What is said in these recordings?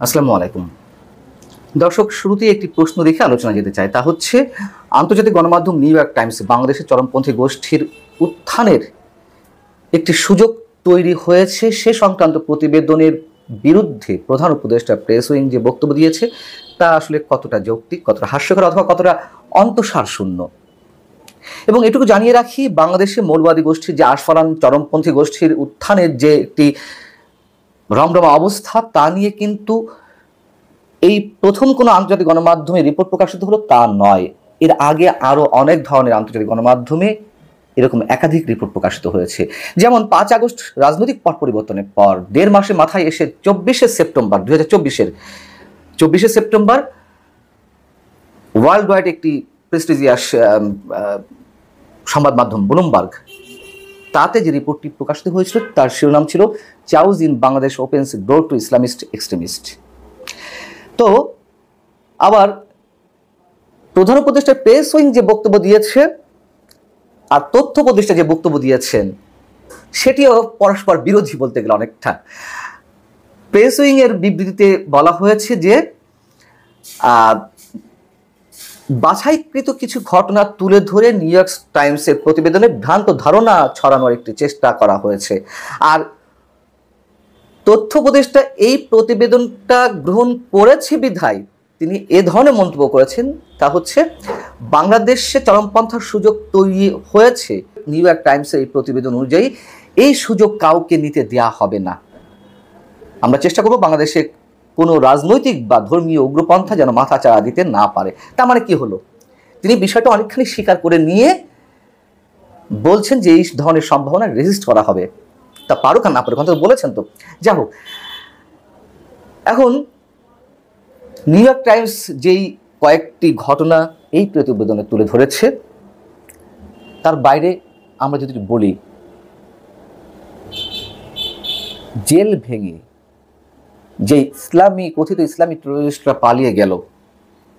আসসালামু আলাইকুম দর্শক, শুরুতেই একটি প্রশ্ন রেখে আলোচনা যেতে চাই, তা হচ্ছে আন্তর্জাতিক গণমাধ্যম নিউ ইয়র্ক টাইমস বাংলাদেশের চরমপন্থী গোষ্ঠীর উত্থানের একটি সুযোগ তৈরি হয়েছে সে সংক্রান্ত প্রতিবেদনের বিরুদ্ধে প্রধান উপদেষ্টা প্রেস উইং যে বক্তব্য দিয়েছে তা আসলে কতটা যৌক্তিক, কতটা হাস্যকর অথবা কতটা অন্তঃসার শূন্য। এবং এটুকু জানিয়ে রাখি, বাংলাদেশে মৌলবাদী গোষ্ঠীর যে আস্ফালন, চরমপন্থী গোষ্ঠীর উত্থানের যে একটি রমরমা অবস্থা তা নিয়ে কিন্তু এই প্রথম কোনো আন্তর্জাতিক গণমাধ্যমে রিপোর্ট প্রকাশিত হলো তা নয়। এর আগে আরও অনেক ধরনের আন্তর্জাতিক গণমাধ্যমে এরকম একাধিক রিপোর্ট প্রকাশিত হয়েছে। যেমন ৫ আগস্ট রাজনৈতিক পট পরিবর্তনের পর ১.৫ মাসের মাথায় এসে ২৪শে সেপ্টেম্বর ২০২৪ ওয়ার্ল্ড ওয়াইড একটি প্রেস্টিজিয়াস সংবাদ মাধ্যম ব্লুমবার্গ, তাতে যে রিপোর্টটি প্রকাশিত হয়েছিল তার শিরোনাম ছিল chaos in Bangladesh opens door to Islamist extremist. তো আবার প্রধান উপদেষ্টা প্রেস উইং যে বক্তব্য দিয়েছে আর তথ্য উপদেষ্টা যে বক্তব্য দিয়েছেন সেটিও পরস্পর বিরোধী বলতে গেলে অনেকটা। প্রেস উইং এর বিবৃতিতে বলা হয়েছে যে বাছাইকৃত কিছু ঘটনা তুলে ধরে নিউ ইয়র্ক টাইমসের প্রতিবেদনে ভ্রান্ত ধারণা ছড়ানোর একটি চেষ্টা করা হয়েছে। আর তথ্য উপদেষ্টা এই প্রতিবেদনটা গ্রহণ করেছে বিধায় তিনি এ ধরনের মন্তব্য করেছেন, তা হচ্ছে বাংলাদেশে চরমপন্থার সুযোগ তৈরি হয়েছে। নিউ ইয়র্ক টাইমসের এই প্রতিবেদন অনুযায়ী এই সুযোগ কাউকে নিতে দেওয়া হবে না। আমরা চেষ্টা করব বাংলাদেশে কোনো রাজনৈতিক বা ধর্মীয় উগ্রপন্থা যেন মাথা চাড়া দিতে না পারে। তার মানে কি হলো, তিনি বিষয়টা অনেকখানি স্বীকার করে নিয়ে বলছেন যে এই ধরনের সম্ভাবনা রেজিস্ট করা হবে। তা পারুক আর না পারুক, অন্তত বলেছেন তো। যা হোক, এখন নিউ ইয়র্ক টাইমস যেই কয়েকটি ঘটনা এই প্রতিবেদনে তুলে ধরেছে তার বাইরে আমরা যদি বলি, জেল ভেঙে যে কথিত ইসলামী টেররিস্টরা পালিয়ে গেল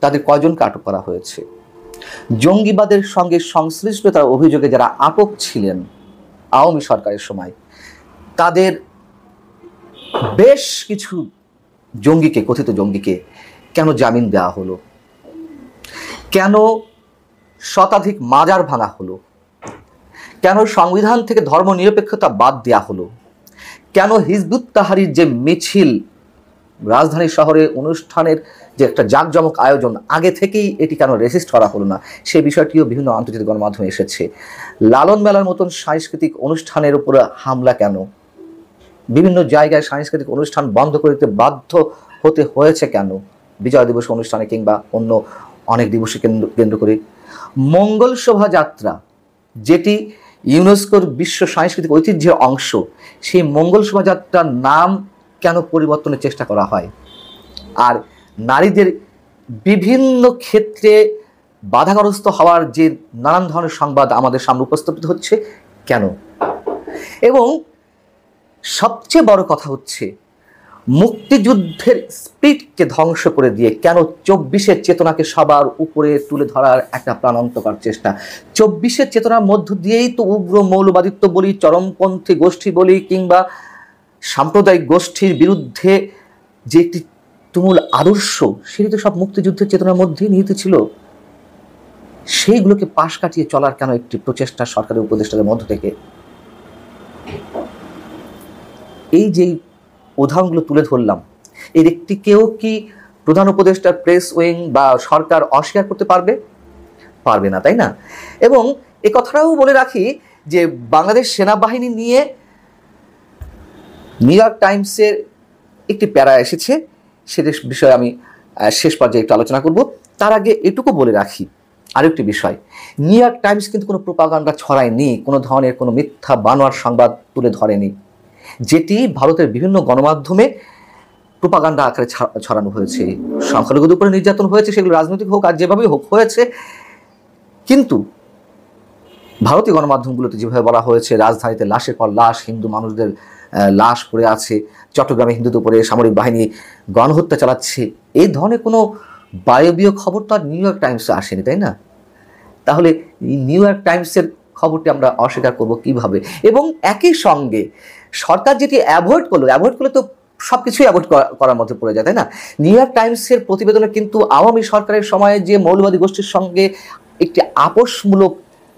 তাদের কয়জনকে আটক করা হয়েছে, জঙ্গিবাদের সঙ্গে সংশ্লিষ্টতার অভিযোগে যারা আটক ছিলেন আওয়ামী সরকারের সময় তাদের বেশ কিছু কথিত জঙ্গিকে কেন জামিন দেওয়া হলো, কেন শতাধিক মাজার ভাঙা হলো, কেন সংবিধান থেকে ধর্ম নিরপেক্ষতা বাদ দেওয়া হলো, কেন হিজবুত তাহরির যে মিছিল রাজধানী শহরে অনুষ্ঠানের যে একটা জাঁকজমক আয়োজন আগে থেকেই এটি কেন রেজিস্ট করা হলো না, সে বিষয়টিও বিভিন্ন আন্তর্জাতিক গণমাধ্যমে এসেছে। লালন মেলার মতন সাংস্কৃতিক অনুষ্ঠানের উপরে হামলা কেন, বিভিন্ন জায়গায় সাংস্কৃতিক অনুষ্ঠান বন্ধ করতে বাধ্য হতে হয়েছে কেন, বিজয় দিবস অনুষ্ঠানে কিংবা অন্য অনেক দিবসে কেন্দ্র করে, মঙ্গল শোভাযাত্রা যেটি ইউনেস্কোর বিশ্ব সাংস্কৃতিক ঐতিহ্যের অংশ, সেই মঙ্গল শোভাযাত্রার নাম কেন পরিবর্তনের চেষ্টা করা হয়, আর নারীদের বিভিন্ন ক্ষেত্রে বাধাগ্রস্ত হওয়ার যে নানান ধরনের সংবাদ আমাদের সামনে উপস্থাপিত হচ্ছে কেন, এবং সবচেয়ে বড় কথা হচ্ছে মুক্তিযুদ্ধের স্পিরিটকে ধ্বংস করে দিয়ে কেন ২৪-এর চেতনাকে সবার উপরে তুলে ধরার একটা প্রাণান্তকর চেষ্টা। ২৪-এর চেতনার মধ্য দিয়েই তো উগ্র মৌলবাদিত্ব বলি, চরমপন্থী গোষ্ঠী বলি কিংবা সাম্প্রদায়িক গোষ্ঠীর বিরুদ্ধে যে একটি তুমুল আদর্শ, সেটি তো সব মুক্তিযুদ্ধের চেতনার মধ্যেই নিহিত ছিল। সেইগুলোকে পাশ কাটিয়ে চলার কেন একটি প্রচেষ্টা সরকারের উপদেষ্টাদের মধ্য থেকে? এই যে উদাহরণগুলো তুলে ধরলাম, এর একটিকেও কি প্রধান উপদেষ্টার প্রেস উইং বা সরকার অস্বীকার করতে পারবে না, তাই না? এবং এ কথাটাও বলে রাখি যে বাংলাদেশ সেনাবাহিনী নিয়ে নিউ ইয়র্ক টাইমসের একটি প্যারা এসেছে, সেটার বিষয়ে আমি শেষ পর্যায়ে একটু আলোচনা করব। তার আগে এটুকু বলে রাখি আরেকটি বিষয়, নিউ ইয়র্ক টাইমস কিন্তু কোনো প্রোপাগান্ডা ছড়ায়নি, কোনো ধরনের কোনো মিথ্যা বানোয়ার সংবাদ তুলে ধরেনি, যেটি ভারতের বিভিন্ন গণমাধ্যমে প্রোপাগান্ডা আকারে ছড়ানো হয়েছে। সংখ্যালঘুদের উপরে নির্যাতন হয়েছে, সেগুলো রাজনৈতিক হোক আর যেভাবেই হোক হয়েছে, কিন্তু ভারতীয় গণমাধ্যমগুলোতে যেভাবে বলা হয়েছে রাজধানীতে লাশের পর লাশ, হিন্দু মানুষদের লাশ পড়ে আছে, চট্টগ্রামে হিন্দুদের উপরে সামরিক বাহিনী গণহত্যা চালাচ্ছে, এই ধরনের কোনো বায়বীয় খবর তো আর নিউ ইয়র্ক টাইমসে আসেনি, তাই না? তাহলে নিউ ইয়র্ক টাইমসের খবরটি আমরা অস্বীকার করব কিভাবে? এবং একই সঙ্গে সরকার যেটি অ্যাভয়েড করলে তো সবকিছুই অ্যাভয়েড করার মধ্যে পড়ে যায়, তাই না? নিউ ইয়র্ক টাইমসের প্রতিবেদনে কিন্তু আওয়ামী সরকারের সময়ে যে মৌলবাদী গোষ্ঠীর সঙ্গে একটি আপোষমূলক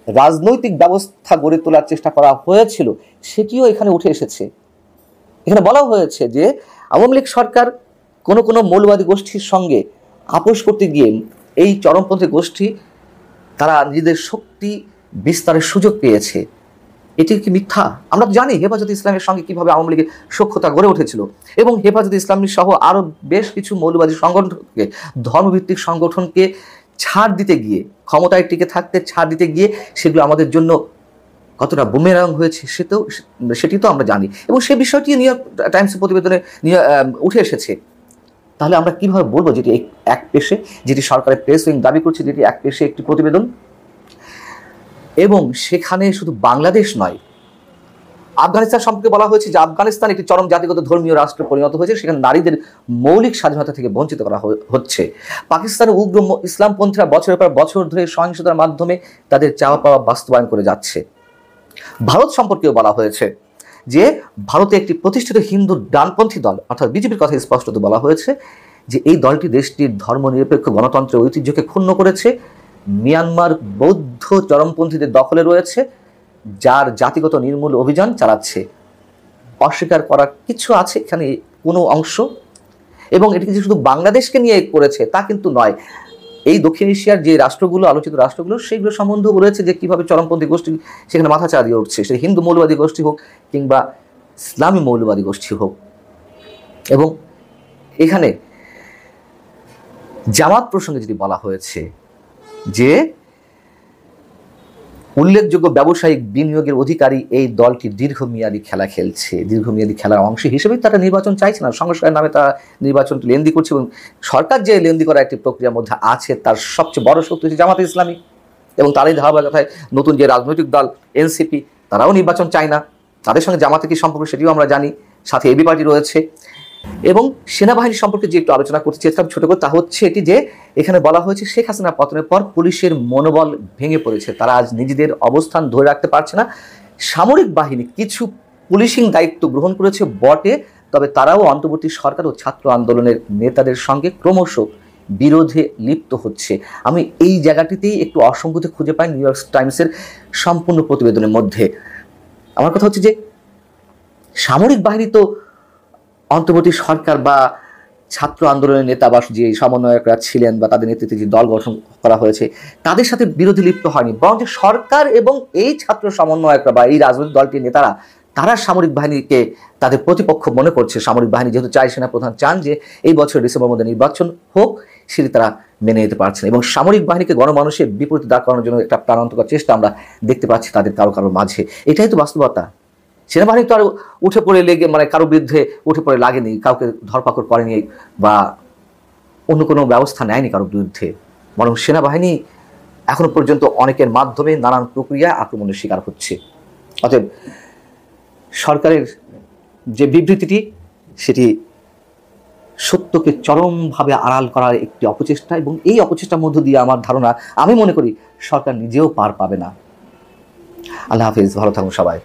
রাজনৈতিক ব্যবস্থা গড়ে তোলার চেষ্টা করা হয়েছিল সেটিও এখানে উঠে এসেছে। এখানে বলা হয়েছে যে আওয়ামী লীগ সরকার কোনো মৌলবাদী গোষ্ঠীর সঙ্গে আপোষ করতে গিয়ে এই চরমপন্থী গোষ্ঠী তারা নিজেদের শক্তি বিস্তারের সুযোগ পেয়েছে। এটি কি মিথ্যা? আমরা জানি হেফাজতে ইসলামের সঙ্গে কিভাবে আওয়ামী লীগের সখ্যতা গড়ে উঠেছিল এবং হেফাজতে ইসলামী সহ আরও বেশ কিছু মৌলবাদী সংগঠনকে, ধর্মভিত্তিক সংগঠনকে ছাড় দিতে গিয়ে, ক্ষমতায় টিকে থাকতে ছাড় দিতে গিয়ে সেগুলো আমাদের জন্য কতটা বুমেরাং হয়েছে সেটি তো আমরা জানি এবং সে বিষয়টি নিউ ইয়র্ক টাইমসের প্রতিবেদনে উঠে এসেছে। তাহলে আমরা কিভাবে বলবো যেটি এক পেশে, যেটি সরকারের প্রেস উইং দাবি করছে যেটি এক পেশে একটি প্রতিবেদন, এবং সেখানে শুধু বাংলাদেশ নয়, আফগানিস্তান সম্পর্কে বলা হয়েছে যে আফগানিস্তান একটি চরম জাতিগত ধর্মীয় রাষ্ট্রে পরিণত হয়েছে, সেখানে নারীদের মৌলিক স্বাধীনতা থেকে বঞ্চিত করা হচ্ছে। পাকিস্তানের উগ্র ইসলামপন্থীরা বছরের পর বছর ধরে সহিংসতার মাধ্যমে তাদের চাওয়া পাওয়া বাস্তবায়ন করে যাচ্ছে। ভারত সম্পর্কেও বলা হয়েছে যে ভারতে একটি প্রতিষ্ঠিত হিন্দু ডানপন্থী দল অর্থাৎ বিজেপির কথা স্পষ্টত বলা হয়েছে যে এই দলটি দেশটির ধর্মনিরপেক্ষ গণতন্ত্রের ঐতিহ্যকে ক্ষুণ্ণ করেছে, মিয়ানমার বৌদ্ধ চরমপন্থীদের দখলে রয়েছে, যার জাতিগত নির্মূল অভিযান চালাচ্ছে। অস্বীকার করার কিছু আছে এখানে কোনো অংশ? এবং এটি যে শুধু বাংলাদেশকে নিয়ে করেছে তা কিন্তু নয়, এই দক্ষিণ এশিয়ার যে রাষ্ট্রগুলো, আলোচিত রাষ্ট্রগুলো, সেইগুলো সম্বন্ধেও রয়েছে যে কীভাবে চরমপন্থী গোষ্ঠী সেখানে মাথা চাড়িয়ে উঠছে, সেটা হিন্দু মৌলবাদী গোষ্ঠী হোক কিংবা ইসলামী মৌলবাদী গোষ্ঠী হোক। এবং এখানে জামাত প্রসঙ্গে যেটি বলা হয়েছে যে উল্লেখযোগ্য ব্যবসায়িক বিনিয়োগের অধিকারী এই দলটি দীর্ঘমেয়াদী খেলা খেলছে, দীর্ঘমেয়াদী খেলার অংশ হিসেবেই তারা নির্বাচন চাইছে না, সংস্কারের নামে তারা নির্বাচন লেন্দি করছে এবং সরকার যে লেন্দি করা একটি প্রক্রিয়ার মধ্যে আছে তার সবচেয়ে বড় শক্তি হচ্ছে জামাতে ইসলামী এবং তারই ধারাবাহিকতায় নতুন যে রাজনৈতিক দল এনসিপি তারাও নির্বাচন চায় না। তাদের সঙ্গে জামাতে কি সম্পর্ক সেটিও আমরা জানি, সাথে এবি পার্টি রয়েছে। এবং সেনাবাহিনী সম্পর্কে যে একটু আলোচনা করতে চেয়েছিলাম ছোট করে, তা হচ্ছে এটি যে এখানে বলা হয়েছে শেখ হাসিনা পতনের পর পুলিশের মনোবল ভেঙে পড়েছে, তারা আজ নিজেদের অবস্থান ধরে রাখতে পারছে না। সামরিক বাহিনী কিছু পুলিশিং দায়িত্ব গ্রহণ করেছে বটে, তবে তারাও অন্তর্বর্তী সরকার ও ছাত্র আন্দোলনের নেতাদের সঙ্গে ক্রমশ বিরোধে লিপ্ত হচ্ছে। আমি এই জায়গাটিতেই একটু অসঙ্গতি খুঁজে পাই নিউ ইয়র্ক টাইমসের সম্পূর্ণ প্রতিবেদনের মধ্যে। আমার কথা হচ্ছে যে সামরিক বাহিনী তো অন্তর্বর্তী সরকার বা ছাত্র আন্দোলনের নেতা বা যে সমন্বয়করা ছিলেন বা তাদের নেতৃত্বে যে দল গঠন করা হয়েছে তাদের সাথে বিরোধী লিপ্ত হয়নি, বরং যে সরকার এবং এই ছাত্র সমন্বয়করা বা এই রাজনৈতিক দলটির নেতারা তারা সামরিক বাহিনীকে তাদের প্রতিপক্ষ মনে করছে। সামরিক বাহিনী যেহেতু চায়, সেনাপ্রধান চান যে এই বছর ডিসেম্বর মধ্যে নির্বাচন হোক, সেটি তারা মেনে নিতে পারছে না এবং সামরিক বাহিনীকে গণমানুষের বিপরীতে দাঁড় করানোর জন্য একটা প্রাণান্তকর চেষ্টা আমরা দেখতে পাচ্ছি তাদের কারো মাঝে। এটাই তো বাস্তবতা। সেনাবাহিনী তো আর উঠে পড়ে লেগে কারো বিরুদ্ধে উঠে পড়ে লাগেনি, কাউকে ধরপাকড় করেনি বা অন্য কোনো ব্যবস্থা নেয়নি কারোর বিরুদ্ধে, বরং সেনাবাহিনী এখনো পর্যন্ত অনেকের মাধ্যমে নানান প্রক্রিয়ায় আক্রমণের শিকার হচ্ছে। অতএব সরকারের যে বিবৃতিটি সেটি সত্যকে চরমভাবে আড়াল করার একটি অপচেষ্টা এবং এই অপচেষ্টার মধ্য দিয়ে আমার ধারণা, আমি মনে করি সরকার নিজেও পার পাবে না। আল্লাহ হাফিজ, ভালো থাকুন সবাই।